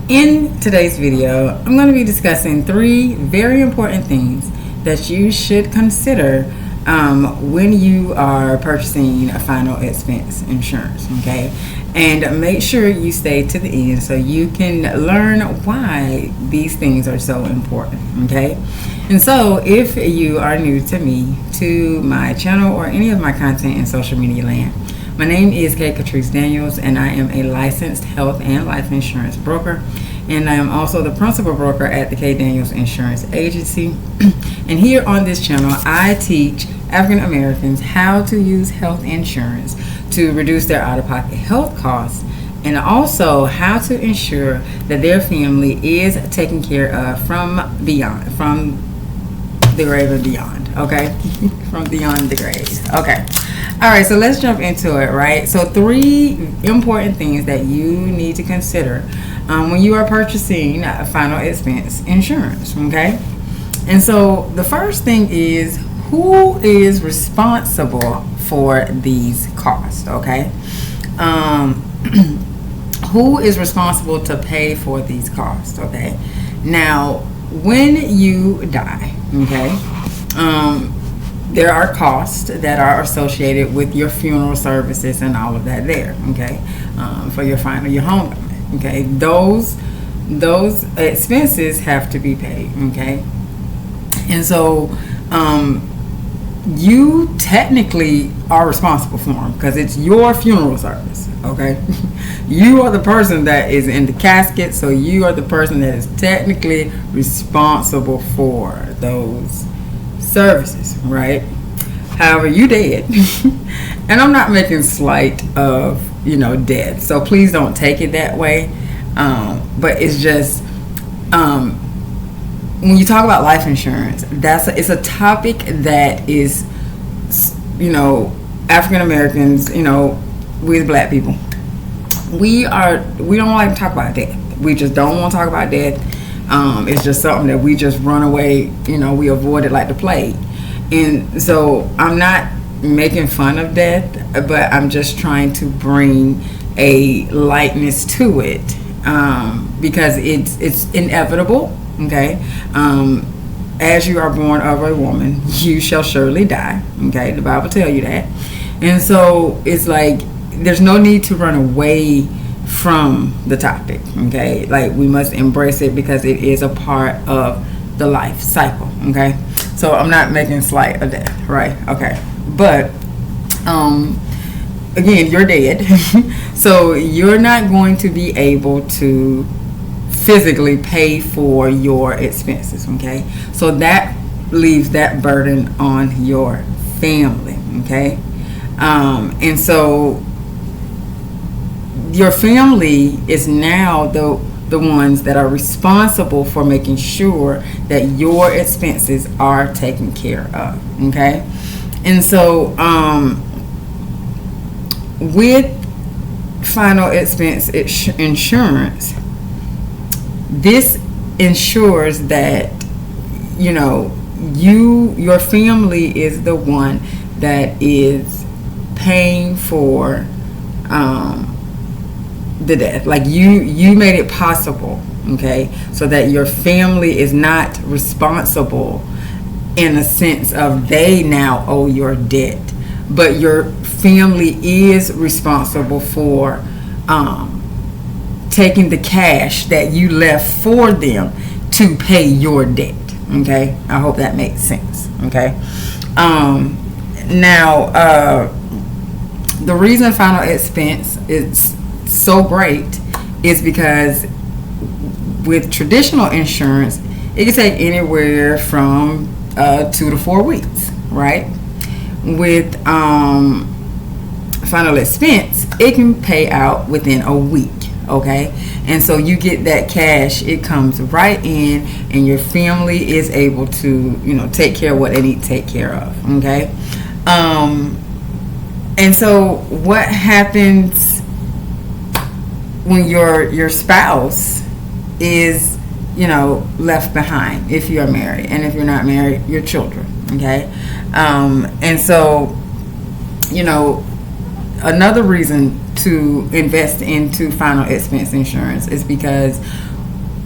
In today's video, I'm going to be discussing 3 very important things that you should consider when you are purchasing a final expense insurance, okay? And make sure you stay to the end so you can learn why these things are so important, okay? And so if you are new to me, to my channel, or any of my content in social media land, my name is Katrice-The, and I am a licensed health and life insurance broker. And I am also the principal broker at the K. Daniels Insurance Agency. And here on this channel, I teach African Americans how to use health insurance to reduce their out-of-pocket health costs, and also how to ensure that their family is taken care of from the grave and beyond, okay? From beyond the grave, okay. All right, so let's jump into it, right? So 3 important things that you need to consider when you are purchasing final expense insurance, okay? And so the first thing is, who is responsible for these costs, okay? Who is responsible to pay for these costs, okay? Now, when you die, okay, there are costs that are associated with your funeral services and all of that there, okay, for your homecoming, okay. Those expenses have to be paid, okay. And so you technically are responsible for them because it's your funeral service, okay. You are the person that is in the casket, so you are the person that is technically responsible for those services, right? However, you dead. And I'm not making slight of death, so please don't take it that way. But it's just when you talk about life insurance, it's a topic that is African Americans, with black people, we don't like to talk about death. We just don't want to talk about death. It's just something that we just run away, we avoid it like the plague. And so I'm not making fun of death, but I'm just trying to bring a lightness to it, because it's inevitable, okay? As you are born of a woman, you shall surely die, okay? The Bible tells you that. And so it's like there's no need to run away from the topic, okay? Like, we must embrace it because it is a part of the life cycle, okay? So I'm not making slight of that, right? Okay. But again, you're dead. So you're not going to be able to physically pay for your expenses, okay? So that leaves that burden on your family, okay? And so your family is now the ones that are responsible for making sure that your expenses are taken care of, okay? And so with final expense insurance, this ensures that your family is the one that is paying for the death. Like, you made it possible, okay, so that your family is not responsible in a sense of they now owe your debt, but your family is responsible for taking the cash that you left for them to pay your debt, okay? I hope that makes sense, okay? Now, the reason final expense is so great is because with traditional insurance, it can take anywhere from 2 to 4 weeks, right? With final expense, it can pay out within a week, okay? And so you get that cash, it comes right in, and your family is able to take care of what they need to take care of, okay? And so what happens when your spouse is left behind, if you're married, and if you're not married, your children, okay? And so another reason to invest into final expense insurance is because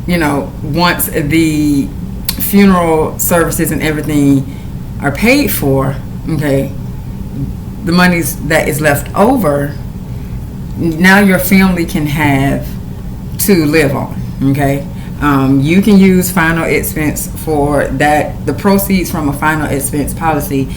once the funeral services and everything are paid for, okay, the money that is left over, now your family can have to live on, okay? You can use final expense for that. The proceeds from a final expense policy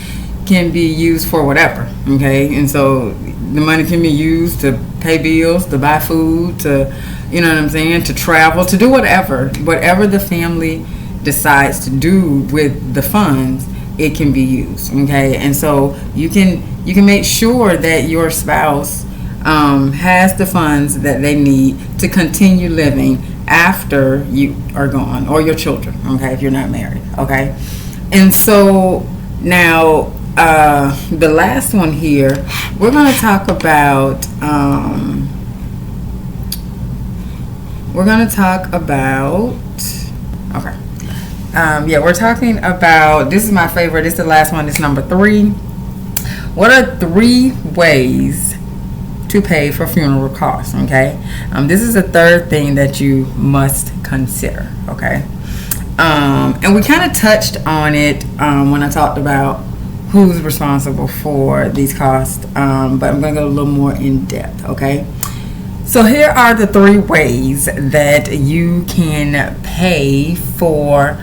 can be used for whatever, okay? And so the money can be used to pay bills, to buy food, to, to travel, to do whatever the family decides to do with the funds, it can be used, okay? And so you can make sure that your spouse has the funds that they need to continue living after you are gone, or your children, okay, if you're not married, okay? And so now the last one here, we're going to talk about okay. We're talking about, this is my favorite, this is the last one, this is number 3. What are 3 ways to pay for funeral costs, okay? This is the third thing that you must consider, okay? And we kind of touched on it when I talked about who's responsible for these costs, but I'm going to go a little more in depth, okay? So here are the 3 ways that you can pay for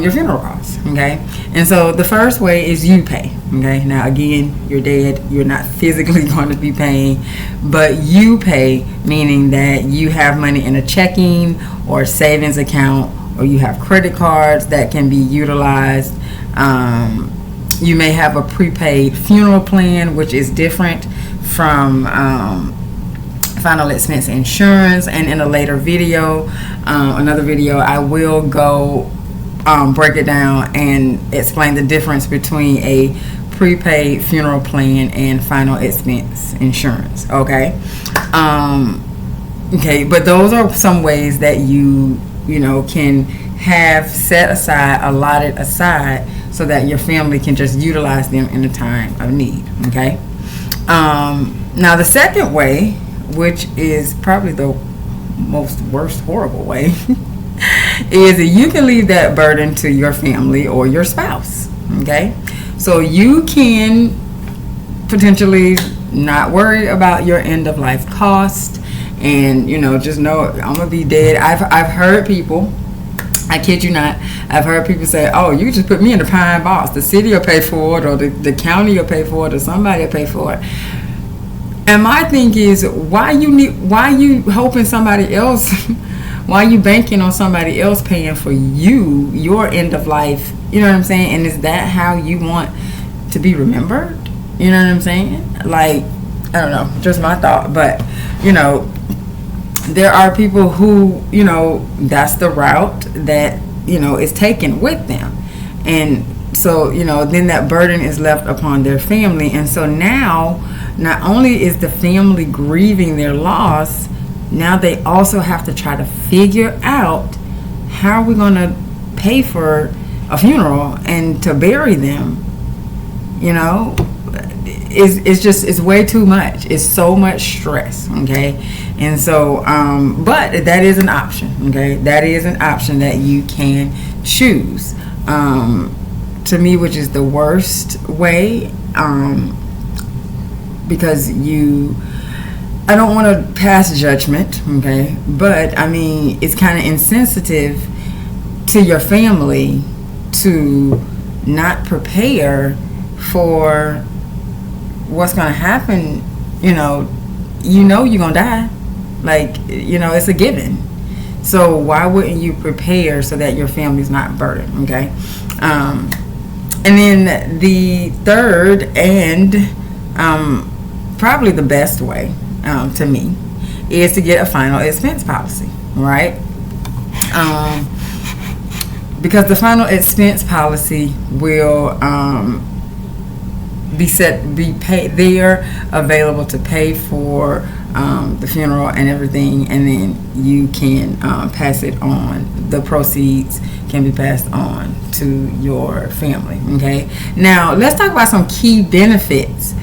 your funeral costs, okay? And so the first way is you pay, okay? Now again, you're dead, you're not physically going to be paying, but you pay, meaning that you have money in a checking or savings account, or you have credit cards that can be utilized. You may have a prepaid funeral plan, which is different from final expense insurance. And in a later video, another video, I will go break it down and explain the difference between a prepaid funeral plan and final expense insurance, okay? But those are some ways that you can have set aside, allotted aside, so that your family can just utilize them in a time of need, okay? Now the second way, which is probably the most horrible way, is that you can leave that burden to your family or your spouse, okay? So you can potentially not worry about your end of life cost, and just know I'm gonna be dead. I've heard people, I kid you not, I've heard people say, oh, you just put me in the pine box, the city will pay for it, or the county will pay for it, or somebody will pay for it. And my thing is, why you hoping somebody else why you banking on somebody else paying for your end of life? You know what I'm saying? And is that how you want to be remembered? You know what I'm saying? Like, I don't know, just my thought. But there are people who, that's the route that, is taken with them. And so, then that burden is left upon their family. And so now, not only is the family grieving their loss, now they also have to try to figure out how are we going to pay for a funeral and to bury them. It's way too much. It's so much stress, okay? And so, but that is an option, okay? That is an option that you can choose. To me, which is the worst way, because I don't want to pass judgment, okay? But, it's kind of insensitive to your family to not prepare for what's going to happen. You're going to die. Like, it's a given. So why wouldn't you prepare so that your family's not burdened, okay? And then the third and probably the best way, to me, is to get a final expense policy, right? Because the final expense policy will be paid. They're available to pay for the funeral and everything, and then you can pass it on. The proceeds can be passed on to your family, okay? Now, let's talk about some key benefits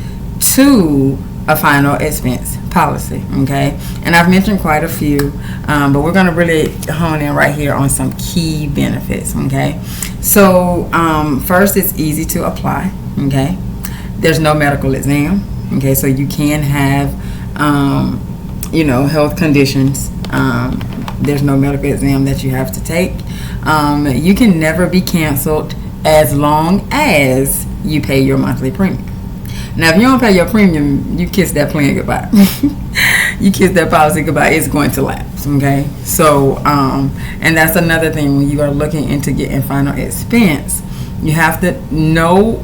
to a final expense policy, okay? And I've mentioned quite a few, but we're going to really hone in right here on some key benefits, okay? So first, it's easy to apply, okay? There's no medical exam, okay? So you can have, health conditions. There's no medical exam that you have to take. You can never be canceled as long as you pay your monthly premium. Now, if you don't pay your premium, you kiss that plan goodbye. You kiss that policy goodbye. It's going to lapse, okay? So, and that's another thing when you are looking into getting final expense, you have to know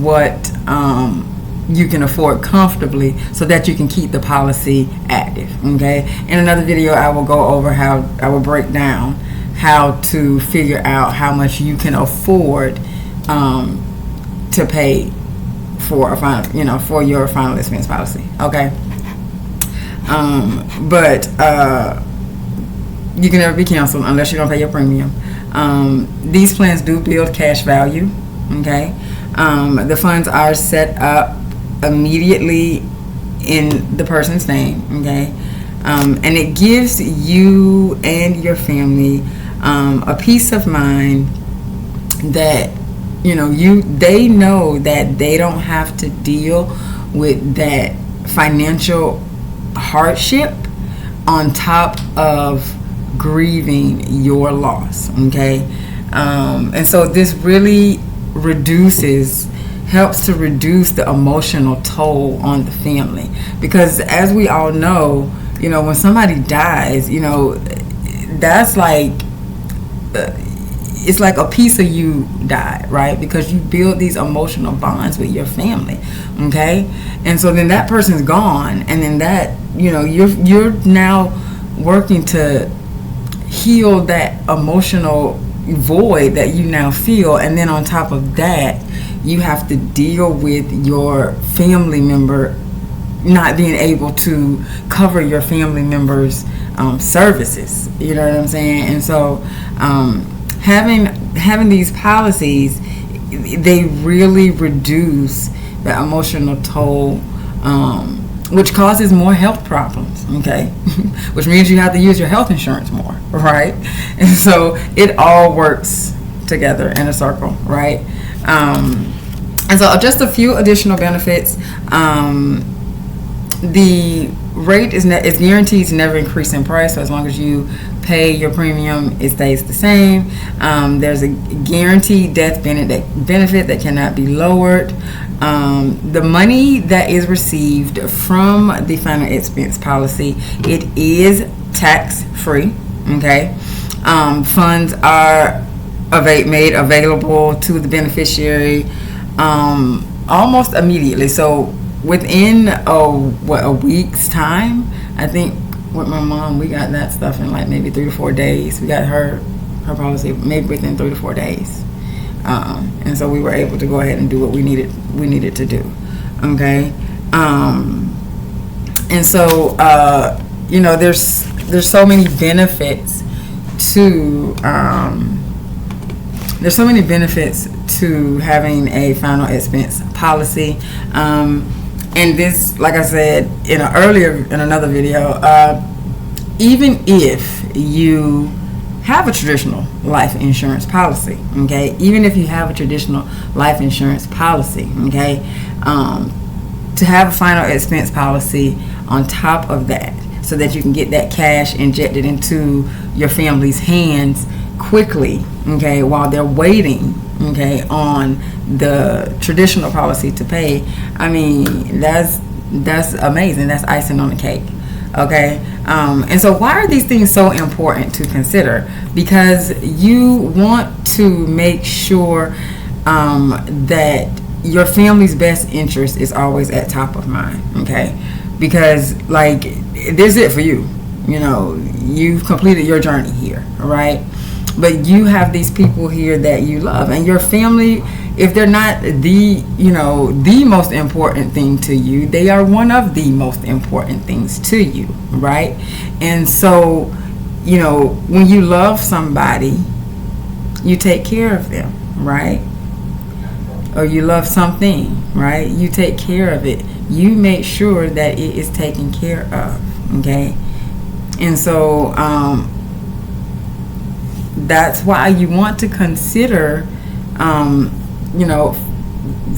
what you can afford comfortably so that you can keep the policy active, okay? In another video, I will go over how I will break down how to figure out how much you can afford to pay for a final, for your final expense policy, okay? But you can never be canceled unless you don't pay your premium. These plans do build cash value, okay? The funds are set up immediately in the person's name, okay? And it gives you and your family a peace of mind that they know that they don't have to deal with that financial hardship on top of grieving your loss, okay? And so this really helps to reduce the emotional toll on the family, because as we all know, when somebody dies, that's like it's like a piece of you died, right? Because you build these emotional bonds with your family, okay? And so then that person's gone, and then that you're now working to heal that emotional void that you now feel, and then on top of that, you have to deal with your family member not being able to cover your family members' services. You know what I'm saying? And so having these policies, they really reduce the emotional toll, which causes more health problems, okay? Which means you have to use your health insurance more, right? And so it all works together in a circle, right? And so just a few additional benefits. The rate is guaranteed to never increase in price, so as long as you pay your premium, it stays the same. There's a guaranteed death benefit that cannot be lowered. The money that is received from the final expense policy, it is tax free, okay? Funds are made available to the beneficiary almost immediately. So within a week's time, I think with my mom, we got that stuff in like maybe 3 to 4 days. We got her policy maybe within 3 to 4 days, and so we were able to go ahead and do what we needed to do, okay? And so there's so many benefits to having a final expense policy. And this, like I said in another video, even if you have a traditional life insurance policy, okay, even if you have a traditional life insurance policy, okay, to have a final expense policy on top of that, so that you can get that cash injected into your family's hands quickly, okay, while they're waiting, okay, on the traditional policy to pay. I mean, that's amazing. That's icing on the cake, okay? And so why are these things so important to consider? Because you want to make sure that your family's best interest is always at top of mind, okay? Because like, this is it for you. You've completed your journey here, right? But you have these people here that you love, and your family, if they're not the most important thing to you, they are one of the most important things to you, right? And so, when you love somebody, you take care of them, right? Or you love something, right? You take care of it you make sure that it is taken care of. Okay, and so that's why you want to consider,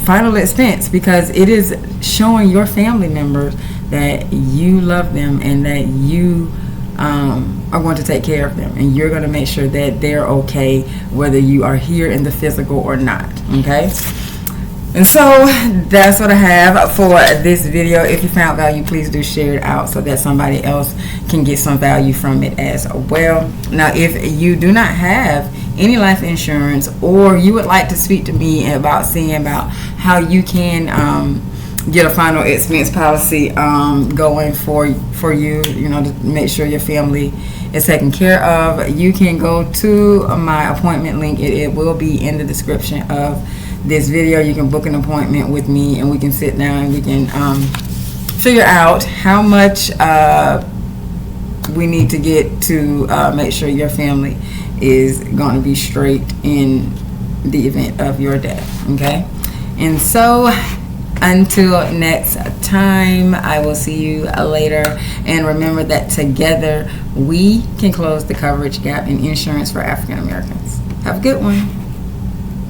final expense, because it is showing your family members that you love them and that you are going to take care of them, and you're going to make sure that they're okay whether you are here in the physical or not. Okay, and so that's what I have for this video. If you found value, please do share it out so that somebody else can get some value from it as well. Now, if you do not have any life insurance, or you would like to speak to me about seeing about how you can get a final expense policy going for you, to make sure your family is taken care of, you can go to my appointment link. It will be in the description of this video. You can book an appointment with me, and we can sit down and we can figure out how much we need to get to make sure your family is going to be straight in the event of your death. Okay, and so until next time, I will see you later. And remember that together we can close the coverage gap in insurance for African Americans. Have a good one.